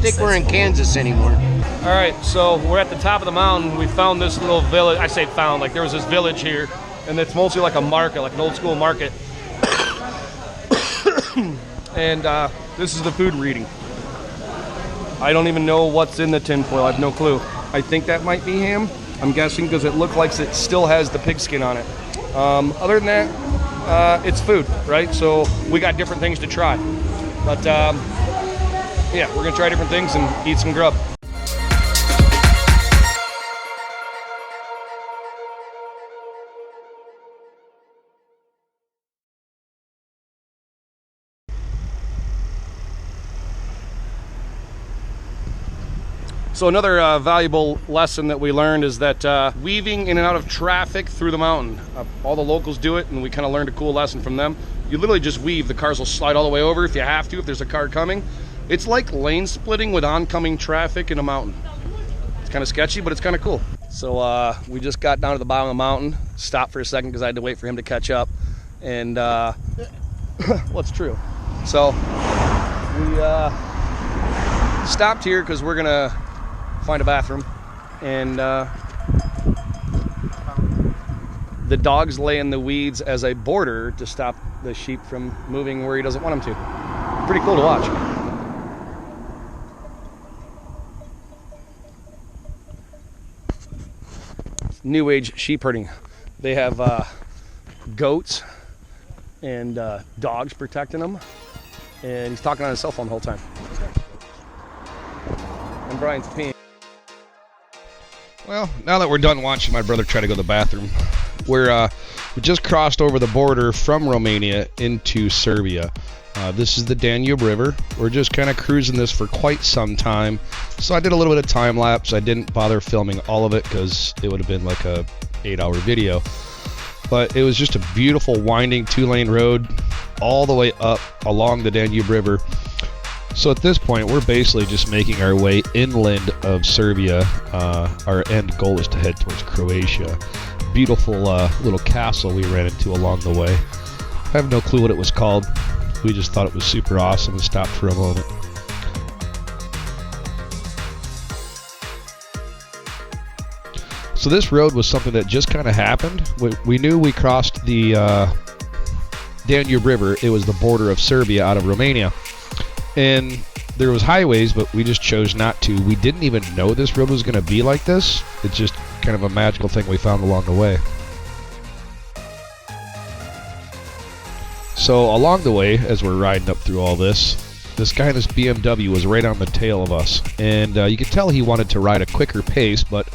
think we're in Kansas anymore. All right, so we're at the top of the mountain. We found this little village. I say found, like there was this village here, and it's mostly like a market, like an old school market. And this is the food we're eating. I don't even know what's in the tinfoil. I have no clue. I think that might be ham. I'm guessing because it looks like it still has the pig skin on it. Other than that, it's food, right? So we got different things to try. But yeah, we're gonna try different things and eat some grub. So another valuable lesson that we learned is that weaving in and out of traffic through the mountain. All the locals do it, and we kind of learned a cool lesson from them. You literally just weave. The cars will slide all the way over if you have to, if there's a car coming. It's like lane splitting with oncoming traffic in a mountain. It's kind of sketchy, but it's kind of cool. So we just got down to the bottom of the mountain, stopped for a second because I had to wait for him to catch up. And what's true? So we stopped here because we're gonna find a bathroom, and the dogs lay in the weeds as a border to stop the sheep from moving where he doesn't want them to. Pretty cool to watch. New age sheep herding. They have goats and dogs protecting them, and he's talking on his cell phone the whole time. And Brian's peeing. Well, now that we're done watching my brother try to go to the bathroom, we just crossed over the border from Romania into Serbia. This is the Danube River. We're just kind of cruising this for quite some time. So I did a little bit of time lapse. I didn't bother filming all of it because it would have been like a 8-hour video. But it was just a beautiful winding 2-lane road all the way up along the Danube River. So at this point, we're basically just making our way inland of Serbia. Our end goal is to head towards Croatia. Beautiful little castle we ran into along the way. I have no clue what it was called. We just thought it was super awesome and stopped for a moment. So this road was something that just kind of happened. We knew we crossed the Danube River. It was the border of Serbia out of Romania. And there was highways, but we just chose not to. We didn't even know this road was going to be like this. It's just kind of a magical thing we found along the way. So along the way, as we're riding up through all this guy in this BMW was right on the tail of us. And you could tell he wanted to ride a quicker pace, but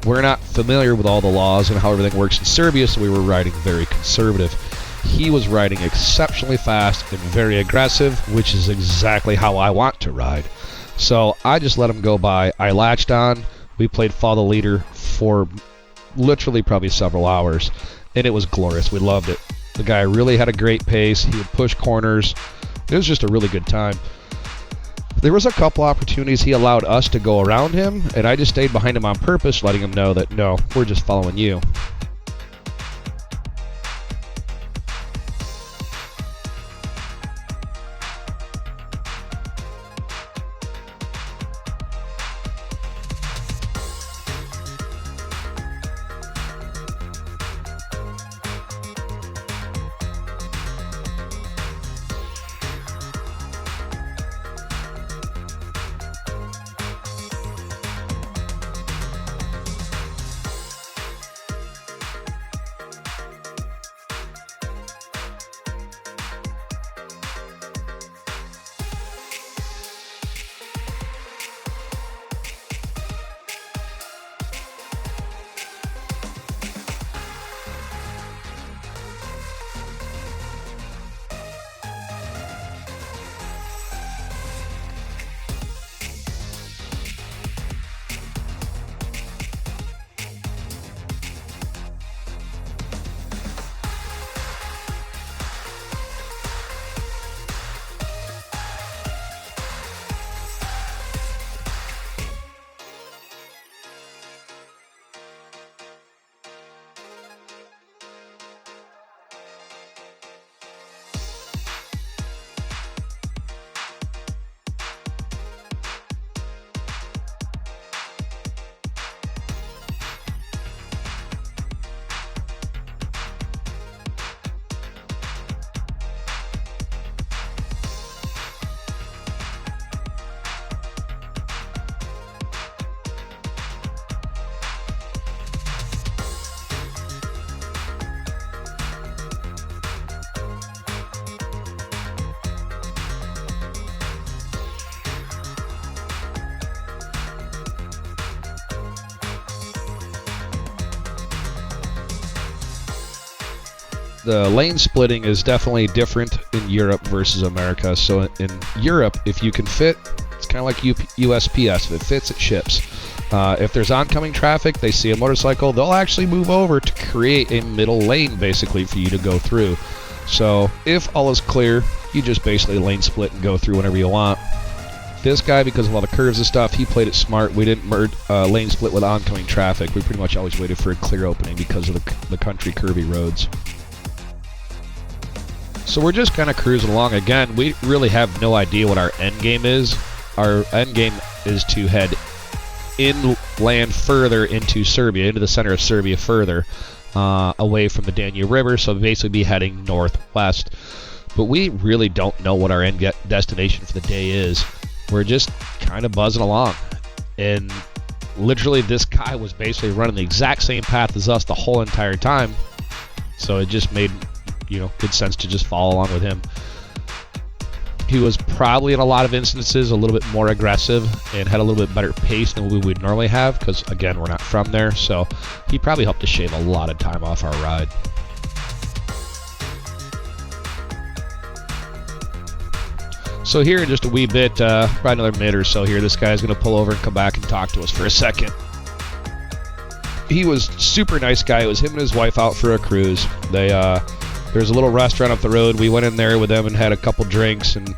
we're not familiar with all the laws and how everything works in Serbia, so we were riding very conservative. He was riding exceptionally fast and very aggressive, which is exactly how I want to ride. So I just let him go by. I latched on. We played Follow the Leader for literally probably several hours, and it was glorious. We loved it. The guy really had a great pace. He would push corners. It was just a really good time. There was a couple opportunities he allowed us to go around him, and I just stayed behind him on purpose, letting him know that, no, we're just following you. the lane splitting is definitely different in Europe versus America. So in Europe, if you can fit, it's kind of like USPS. If it fits, it ships. If there's oncoming traffic, they see a motorcycle, they'll actually move over to create a middle lane basically for you to go through. So if all is clear, you just basically lane split and go through whenever you want. This guy, because of all the curves and stuff, he played it smart. We didn't lane split with oncoming traffic. We pretty much always waited for a clear opening because of the country curvy roads. So we're just kind of cruising along. Again, we really have no idea what our end game is. Our end game is to head inland further into Serbia, into the center of Serbia further, away from the Danube River, so basically be heading northwest. But we really don't know what our end destination for the day is. We're just kind of buzzing along. And literally this guy was basically running the exact same path as us the whole entire time. So it just made, good sense to just follow along with him. He was probably in a lot of instances a little bit more aggressive and had a little bit better pace than we would normally have because, again, we're not from there. So he probably helped us shave a lot of time off our ride. So here in just a wee bit, probably another minute or so here, this guy's going to pull over and come back and talk to us for a second. He was super nice guy. It was him and his wife out for a cruise. There's a little restaurant up the road. We went in there with them and had a couple drinks and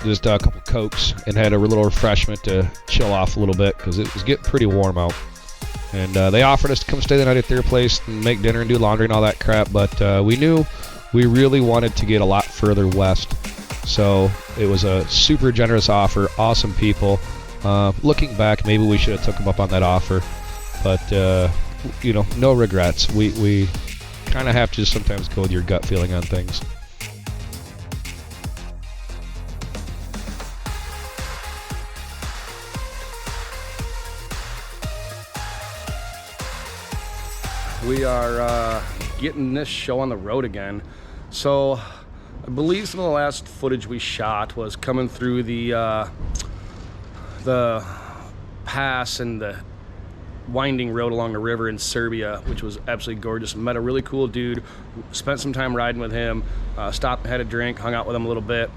just a couple Cokes and had a little refreshment to chill off a little bit because it was getting pretty warm out. And they offered us to come stay the night at their place and make dinner and do laundry and all that crap, but we knew we really wanted to get a lot further west. So it was a super generous offer, awesome people. Looking back, maybe we should have took them up on that offer, but no regrets. We kind of have to sometimes go with your gut feeling on things. We are getting this show on the road again. So I believe some of the last footage we shot was coming through the pass and the winding road along the river in Serbia, which was absolutely gorgeous. Met a really cool dude, spent some time riding with him, stopped, had a drink, hung out with him a little bit.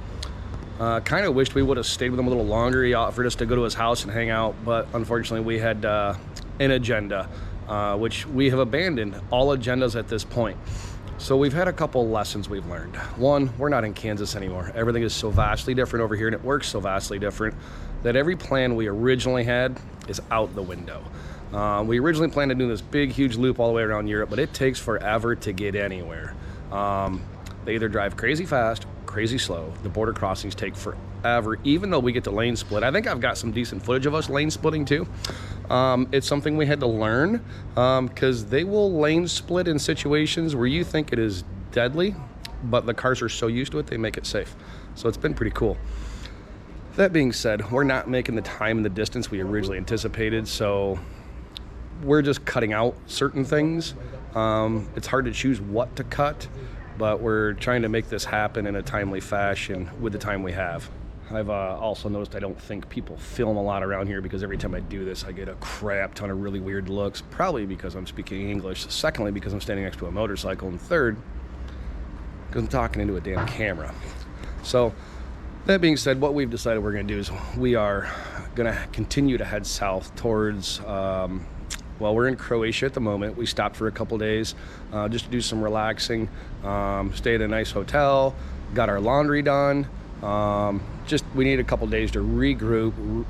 Kind of wished we would have stayed with him a little longer. He offered us to go to his house and hang out, but unfortunately we had an agenda, which we have abandoned all agendas at this point. So we've had a couple lessons we've learned. One, we're not in Kansas anymore. Everything is so vastly different over here, and it works so vastly different that every plan we originally had is out the window. We originally planned to do this big, huge loop all the way around Europe, but it takes forever to get anywhere. They either drive crazy fast, crazy slow. The border crossings take forever, even though we get to lane split. I think I've got some decent footage of us lane splitting too. It's something we had to learn because they will lane split in situations where you think it is deadly, but the cars are so used to it, they make it safe. So it's been pretty cool. That being said, we're not making the time and the distance we originally anticipated, so we're just cutting out certain things. It's hard to choose what to cut, but we're trying to make this happen in a timely fashion with the time we have. I've also noticed I don't think people film a lot around here because every time I do this I get a crap ton of really weird looks, probably because I'm speaking English, secondly because I'm standing next to a motorcycle, and third because I'm talking into a damn camera. So that being said, what we've decided we're going to do is we are going to continue to head south towards we're in Croatia at the moment. We stopped for a couple days just to do some relaxing, stayed at a nice hotel, got our laundry done. We need a couple days to regroup,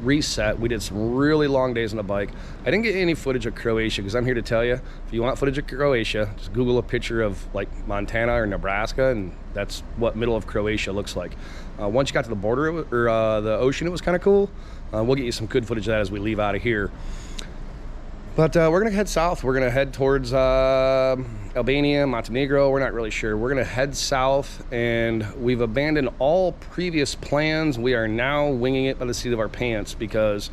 reset. We did some really long days on the bike. I didn't get any footage of Croatia because I'm here to tell you, if you want footage of Croatia, just Google a picture of like Montana or Nebraska, and that's what middle of Croatia looks like. Once you got to the border or the ocean, it was kind of cool. We'll get you some good footage of that as we leave out of here. But we're going to head south. We're going to head towards Albania, Montenegro. We're not really sure. We're going to head south, and we've abandoned all previous plans. We are now winging it by the seat of our pants because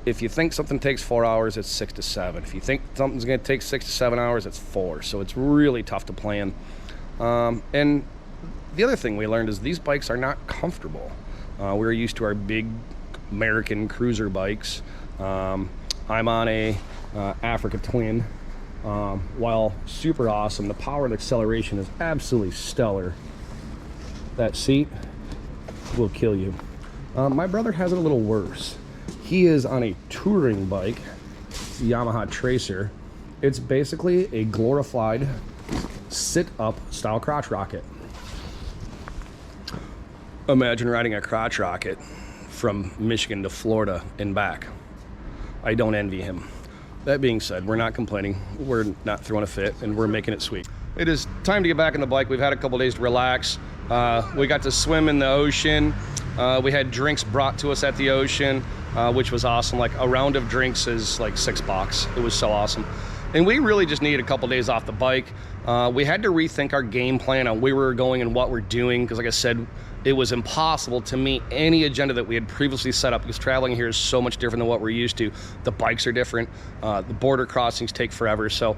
if you think something takes 4 hours, it's 6 to 7. If you think something's going to take 6 to 7 hours, it's 4. So it's really tough to plan. And the other thing we learned is these bikes are not comfortable. We're used to our big American cruiser bikes. I'm on a Africa Twin, while super awesome. The power and acceleration is absolutely stellar. That seat will kill you. My brother has it a little worse. He is on a touring bike, Yamaha Tracer. It's basically a glorified sit-up style crotch rocket. Imagine riding a crotch rocket from Michigan to Florida and back. I don't envy him. That being said, we're not complaining. We're not throwing a fit, and we're making it sweet. It is time to get back on the bike. We've had a couple days to relax. We got to swim in the ocean. We had drinks brought to us at the ocean, which was awesome. Like, a round of drinks is like $6. It was so awesome. And we really just needed a couple days off the bike. We had to rethink our game plan on where we were going and what we're doing, because like I said, it was impossible to meet any agenda that we had previously set up, because traveling here is so much different than what we're used to. The bikes are different. The border crossings take forever. So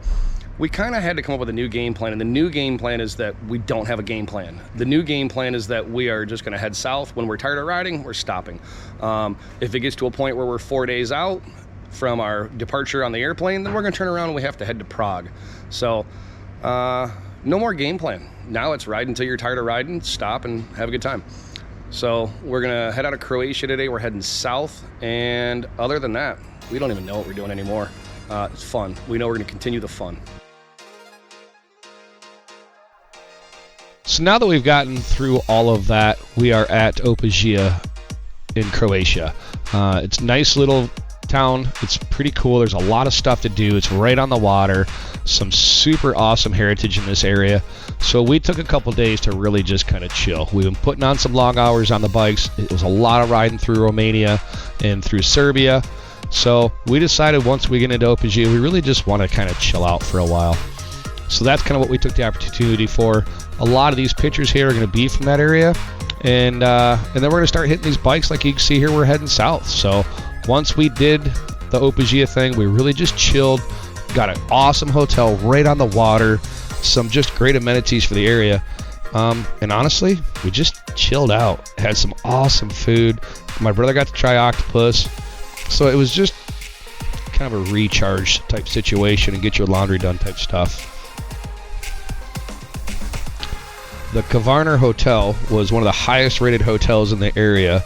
we kind of had to come up with a new game plan, and the new game plan is that we don't have a game plan. The new game plan is that we are just going to head south. When we're tired of riding, we're stopping. If it gets to a point where we're 4 days out from our departure on the airplane, then we're going to turn around and we have to head to Prague. So no more game plan. Now it's ride until you're tired of riding, stop, and have a good time. So we're going to head out of Croatia today. We're heading south, and other than that, we don't even know what we're doing anymore. It's fun. We know we're going to continue the fun. So now that we've gotten through all of that, we are at Opatija in Croatia. It's a nice little town. It's pretty cool. There's a lot of stuff to do. It's right on the water. Some super awesome heritage in this area. So we took a couple days to really just kind of chill. We've been putting on some long hours on the bikes. It was a lot of riding through Romania and through Serbia. So we decided once we get into Opatija, we really just want to kind of chill out for a while. So that's kind of what we took the opportunity for. A lot of these pictures here are going to be from that area. And then we're going to start hitting these bikes. Like you can see here, we're heading south. So once we did the Opatija thing, we really just chilled. Got an awesome hotel right on the water. Some just great amenities for the area. And honestly, we just chilled out. Had some awesome food. My brother got to try octopus. So it was just kind of a recharge type situation and get your laundry done type stuff. The Kvarner Hotel was one of the highest rated hotels in the area.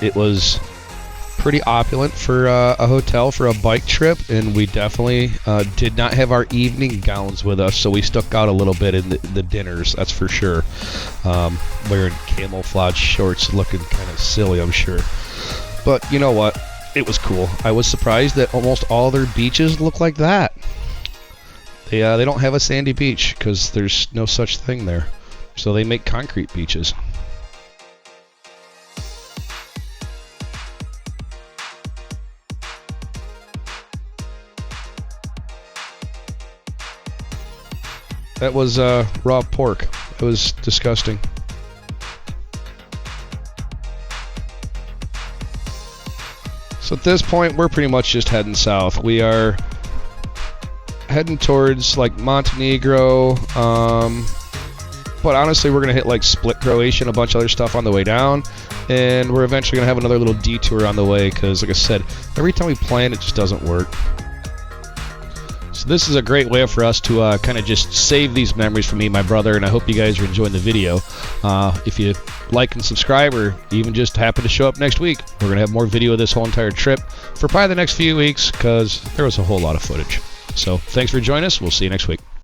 It was pretty opulent for a hotel for a bike trip, and we definitely did not have our evening gowns with us, so we stuck out a little bit in the dinners, that's for sure. Wearing camouflage shorts, looking kind of silly, I'm sure. But you know what? It was cool. I was surprised that almost all their beaches look like that. They don't have a sandy beach because there's no such thing there. So they make concrete beaches. That was raw pork. It was disgusting. So at this point, we're pretty much just heading south. We are heading towards like Montenegro. But honestly, we're going to hit like Split, Croatia, and a bunch of other stuff on the way down. And we're eventually going to have another little detour on the way because, like I said, every time we plan, it just doesn't work. So this is a great way for us to kind of just save these memories for me and my brother, and I hope you guys are enjoying the video. If you like and subscribe, or even just happen to show up next week, we're going to have more video of this whole entire trip for probably the next few weeks because there was a whole lot of footage. So thanks for joining us. We'll see you next week.